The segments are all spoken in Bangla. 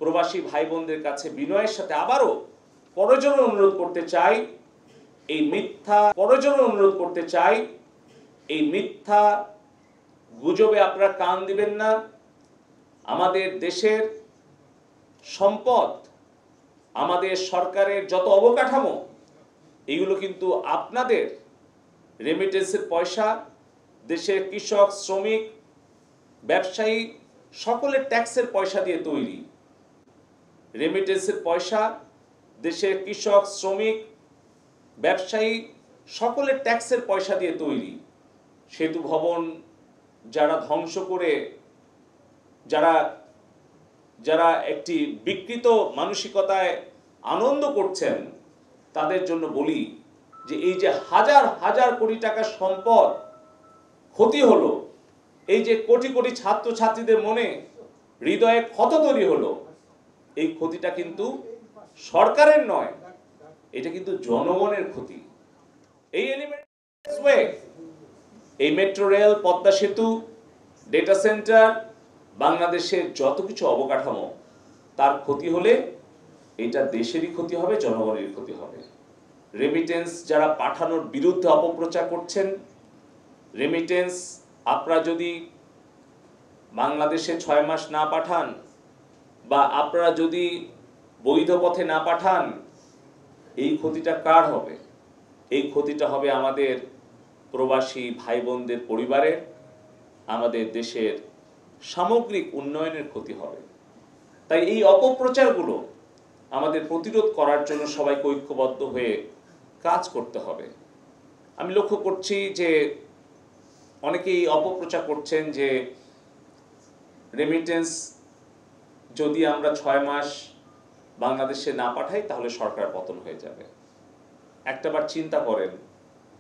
প্রবাসী ভাই বোনদের কাছে বিনয়ের সাথে আবারও করজোড়ে অনুরোধ করতে চাই, এই মিথ্যা গুজবে আপনারা কান দিবেন না। আমাদের দেশের সম্পদ, আমাদের সরকারের যত অবকাঠামো, এগুলো কিন্তু আপনাদের রেমিটেন্সের পয়সা, দেশের কৃষক, শ্রমিক, ব্যবসায়ী সকলের ট্যাক্সের পয়সা দিয়ে তৈরি। রেমিটেন্সের পয়সা দেশের কৃষক, শ্রমিক, ব্যবসায়ী সকলের ট্যাক্সের পয়সা দিয়ে তৈরি। সেতু ভবন যারা ধ্বংস করে, যারা একটি বিকৃত মানসিকতায় আনন্দ করছেন, তাদের জন্য বলি যে এই যে হাজার হাজার কোটি টাকার সম্পদ ক্ষতি হলো, এই যে কোটি কোটি ছাত্রছাত্রীদের মনে হৃদয়ে ক্ষত তৈরি হলো, এই ক্ষতিটা কিন্তু সরকারের নয়, এটা কিন্তু জনগণের ক্ষতি। এই এলিমেন্টসওয়ে, এই মেট্রো রেল, পদ্মা সেতু, ডেটা সেন্টার, বাংলাদেশের যত কিছু অবকাঠামো, তার ক্ষতি হলে এটা দেশেরই ক্ষতি হবে, জনগণের ক্ষতি হবে। রেমিটেন্স যারা পাঠানোর বিরুদ্ধে অপপ্রচার করছেন, রেমিটেন্স আপনারা যদি বাংলাদেশে 6 মাস না পাঠান বা আপনারা যদি বৈধ পথে না পাঠান, এই ক্ষতিটা কার হবে? এই ক্ষতিটা হবে আমাদের প্রবাসী ভাই বোনদের পরিবারের, আমাদের দেশের সামগ্রিক উন্নয়নের ক্ষতি হবে। তাই এই অপপ্রচারগুলো আমাদের প্রতিরোধ করার জন্য সবাইকে ঐক্যবদ্ধ হয়ে কাজ করতে হবে। আমি লক্ষ্য করছি যে অনেকেই অপপ্রচার করছেন যে রেমিটেন্স যদি আমরা 6 মাস বাংলাদেশে না পাঠাই তাহলে সরকার পতন হয়ে যাবে। একটাবার চিন্তা করেন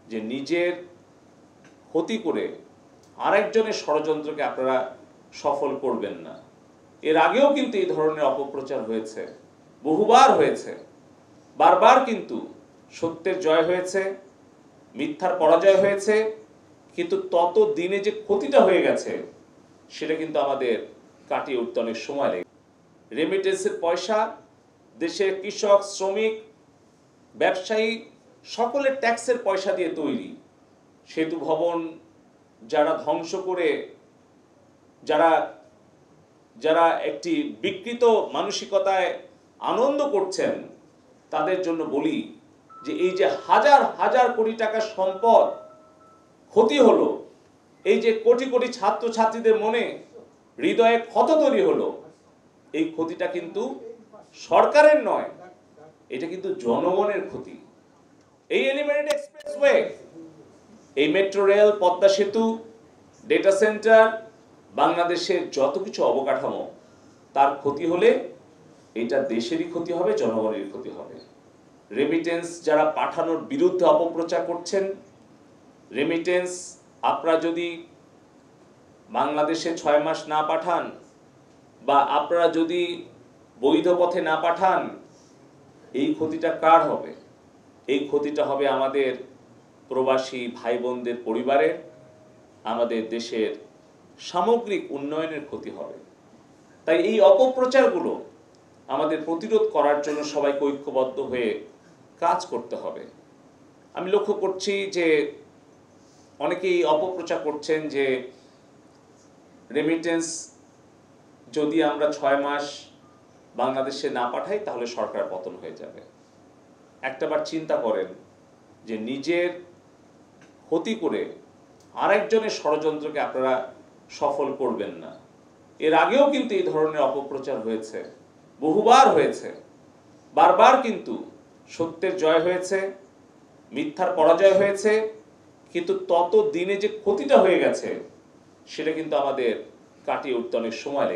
যে নিজের ক্ষতি করে আরেকজনের ষড়যন্ত্রকে আপনারা সফল করবেন না। এর আগেও কিন্তু এই ধরনের অপপ্রচার হয়েছে, বহুবার হয়েছে, বারবার কিন্তু সত্যের জয় হয়েছে, মিথ্যার পরাজয় হয়েছে, কিন্তু তত দিনে যে ক্ষতিটা হয়ে গেছে সেটা কিন্তু আমাদের কাটিয়ে উঠতে অনেক সময় লেগে। রেমিটেন্সের পয়সা দেশের কৃষক, শ্রমিক, ব্যবসায়ী সকলের ট্যাক্সের পয়সা দিয়ে তৈরি। সেতু ভবন যারা ধ্বংস করে, যারা একটি বিকৃত মানসিকতায় আনন্দ করছেন, তাদের জন্য বলি যে এই যে হাজার হাজার কোটি টাকার সম্পদ ক্ষতি হলো, এই যে কোটি কোটি ছাত্রছাত্রীদের মনে হৃদয়ে ক্ষত তৈরি হলো, এই ক্ষতিটা কিন্তু সরকারের নয়, এটা কিন্তু জনগণের ক্ষতি। এই এলিভেটেড এক্সপ্রেসওয়ে, এই মেট্রো রেল, পদ্মা সেতু, ডেটা সেন্টার, বাংলাদেশের যত কিছু অবকাঠামো, তার ক্ষতি হলে এটা দেশেরই ক্ষতি হবে, জনগণের ক্ষতি হবে। রেমিটেন্স যারা পাঠানোর বিরুদ্ধে অপপ্রচার করছেন, রেমিটেন্স আপনারা যদি বাংলাদেশে 6 মাস না পাঠান বা আপনারা যদি বৈধ পথে না পাঠান, এই ক্ষতিটা কার হবে? এই ক্ষতিটা হবে আমাদের প্রবাসী ভাই বোনদের পরিবারের, আমাদের দেশের সামগ্রিক উন্নয়নের ক্ষতি হবে। তাই এই অপপ্রচারগুলো আমাদের প্রতিরোধ করার জন্য সবাইকে ঐক্যবদ্ধ হয়ে কাজ করতে হবে। আমি লক্ষ্য করছি যে অনেকেই অপপ্রচার করছেন যে রেমিটেন্স যদি আমরা 6 মাস বাংলাদেশে না পাঠাই তাহলে সরকার পতন হয়ে যাবে। একটাবার চিন্তা করেন যে নিজের ক্ষতি করে আরেকজনের ষড়যন্ত্রকে আপনারা সফল করবেন না। এর আগেও কিন্তু এই ধরনের অপপ্রচার হয়েছে, বহুবার হয়েছে, বারবার কিন্তু সত্যের জয় হয়েছে, মিথ্যার পরাজয় হয়েছে, কিন্তু তত দিনে যে ক্ষতিটা হয়ে গেছে সেটা কিন্তু আমাদের কাটিয়ে উঠতে অনেক সময় লেগে